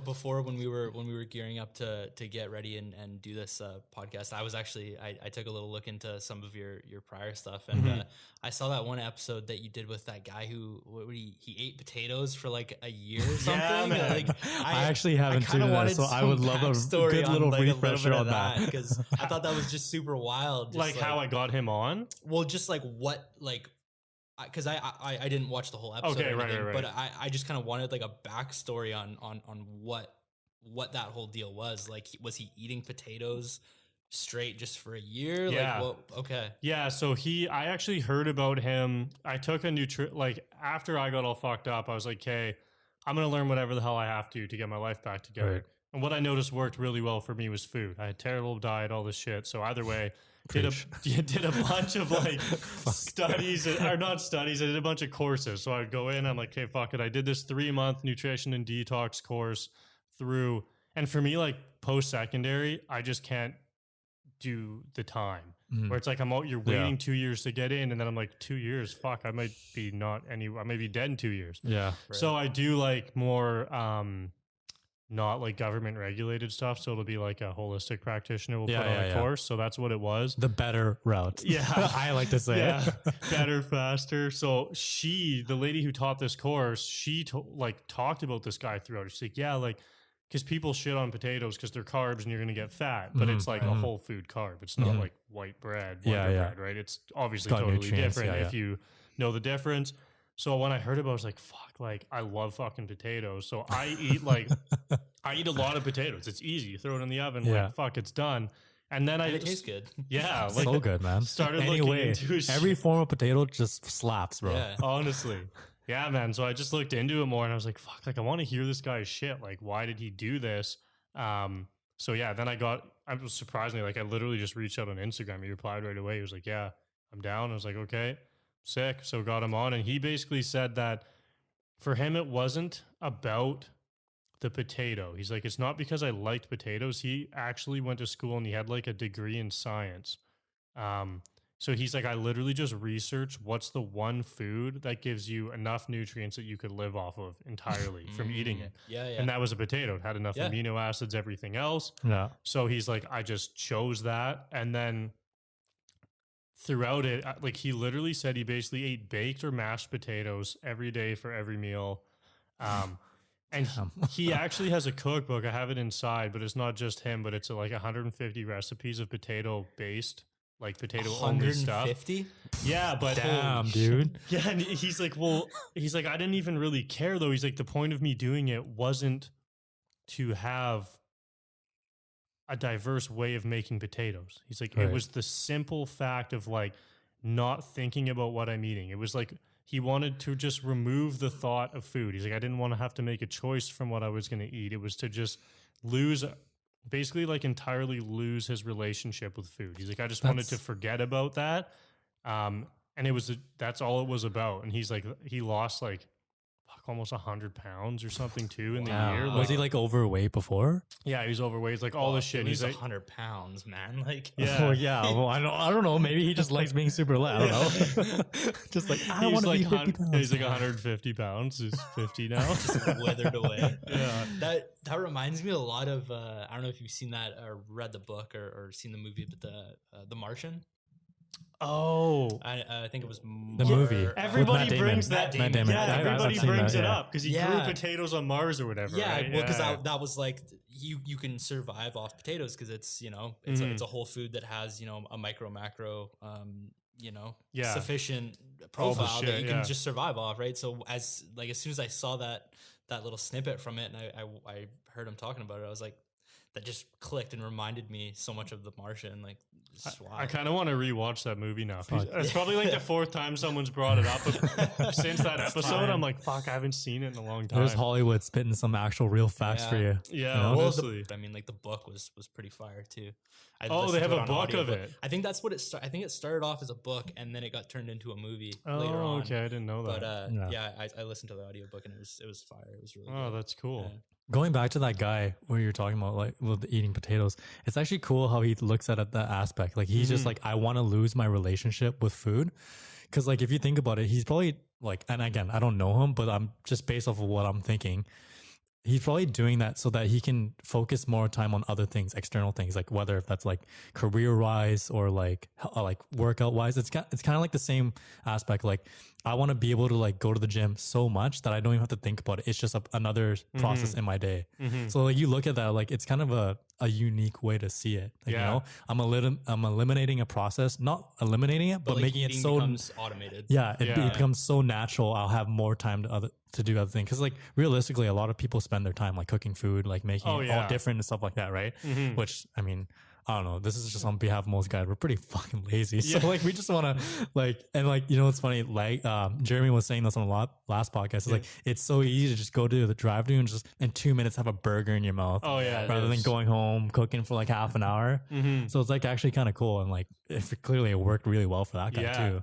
Before, when we were gearing up to get ready and do this podcast, I was actually I took a little look into some of your prior stuff, and I saw that one episode that you did with that guy who he ate potatoes for like a year or something. Yeah, man. Like I actually haven't seen that, so I would love a good little refresher on that, because I thought that was just super wild. Just like how I got him on. Well, just like what like. Because I didn't watch the whole episode, Okay, or anything, right. but I just kind of wanted like a backstory on what that whole deal was. Like, was he eating potatoes straight just for a year? Yeah. Like, okay. Yeah, so I actually heard about him. I took a like after I got all fucked up, I was like, okay, I'm going to learn whatever the hell I have to get my life back together. Right. And what I noticed worked really well for me was food. I had terrible diet, all this shit. So either way, did a bunch of like studies, or not studies, I did a bunch of courses. So I'd go in, I'm like, okay, fuck it. I did this 3-month nutrition and detox course through. And for me, like post-secondary, I just can't do the time. Where it's like you're waiting 2 years to get in, and then I'm like, 2 years, fuck, I might be I may be dead in 2 years. Yeah. Right. So I do like more not like government regulated stuff, so it'll be like a holistic practitioner will put on a course. So that's what it was. The better route. Yeah. I like to say it. Better, faster. So the lady who taught this course, she talked about this guy throughout. She's like, yeah, like, because people shit on potatoes because they're carbs and you're going to get fat, but it's like a whole food carb. It's not like white bread, bread, right? It's obviously totally different if you know the difference. So when I heard about it, I was like, fuck, like, I love fucking potatoes. So I eat I eat a lot of potatoes. It's easy. You throw it in the oven, like, fuck, it's done. And then it tastes good. Yeah. Like, so good, man. Started looking into every form of potato just slaps, bro. Yeah. Honestly. Yeah, man. So I just looked into it more and I was like, fuck, like, I want to hear this guy's shit. Like, why did he do this? So yeah, then I was surprisingly, like, I literally just reached out on Instagram. He replied right away. He was like, yeah, I'm down. I was like, okay. Sick. So got him on, and he basically said that for him it wasn't about the potato. He's like, it's not because I liked potatoes. He actually went to school and he had like a degree in science. So he's like, I literally just researched what's the one food that gives you enough nutrients that you could live off of entirely from eating it. Yeah. And that was a potato. It had enough amino acids, everything else. Yeah. So he's like, I just chose that, and then throughout it, like, he literally said he basically ate baked or mashed potatoes every day for every meal. And he actually has a cookbook. I have it inside, but it's not just him, but it's like 150 recipes of potato-based, like potato-only stuff. 150? Yeah, but damn, dude. Yeah, and he's like, I didn't even really care though. He's like, the point of me doing it wasn't to have a diverse way of making potatoes. He's like, it was the simple fact of like not thinking about what I'm eating. It was like he wanted to just remove the thought of food. He's like, I didn't want to have to make a choice from what I was going to eat. It was to just basically like entirely lose his relationship with food. He's like, I just wanted to forget about that. And that's all it was about. And he's like, he lost like almost 100 pounds or something too in the year. Was he like overweight before? Yeah, he was overweight. It's like all this shit. He's like 100 pounds, man. Like, yeah. Well, yeah. Well, I don't know. Maybe he just likes being super light. I don't know. Just like, I don't want to be 50 pounds. He's like 150 pounds. He's 50 now. Just withered away. Yeah. That reminds me a lot of, I don't know if you've seen that or read the book or seen the movie, but the Martian. Oh, I think it was the movie. Everybody brings that. Matt Damon. Yeah, everybody brings it up because he grew potatoes on Mars or whatever. Yeah, right? well, because that was like you can survive off potatoes because it's it's a whole food that has a micro macro sufficient profile that you can just survive off, right? So as soon as I saw that little snippet from it and I heard him talking about it, I was like, that just clicked and reminded me so much of The Martian. Like, I kind of want to rewatch that movie now. It's probably like the fourth time someone's brought it up. But since that episode, I'm like, fuck, I haven't seen it in a long time. There's Hollywood spitting some actual real facts for you. Yeah, honestly. The book was pretty fire too. They have a book of it. I think that's what it started. I think it started off as a book and then it got turned into a movie later on. Okay, I didn't know that. But I listened to the audiobook and it was fire. It was really good. That's cool. Yeah. Going back to that guy where you're talking about like with eating potatoes, it's actually cool how he looks at it, that aspect. Like he's just like, I want to lose my relationship with food. Cause like, if you think about it, he's probably like, and again, I don't know him, but I'm just based off of what I'm thinking. he's probably doing that so that he can focus more time on other things, external things, like whether if that's like career wise or like workout wise. It's kind of like the same aspect. Like I want to be able to like go to the gym so much that I don't even have to think about it. It's just another process in my day. So like you look at that, like it's kind of a unique way to see it. Like, you know, I'm eliminating a process, not eliminating it, but like making it so becomes automated. Yeah, it becomes so natural. I'll have more time to do other things. Because like realistically, a lot of people spend their time like cooking food, like making it all different and stuff like that, right? Which I mean, I don't know. This is just on behalf of most guys. We're pretty fucking lazy. So like we just want to like, and like, you know, what's funny? Like Jeremy was saying this on a last podcast. It's like, it's so easy to just go to the drive-thru and just in 2 minutes have a burger in your mouth. Oh yeah. Rather than going home, cooking for like half an hour. So it's like actually kind of cool. And like, clearly it worked really well for that guy too.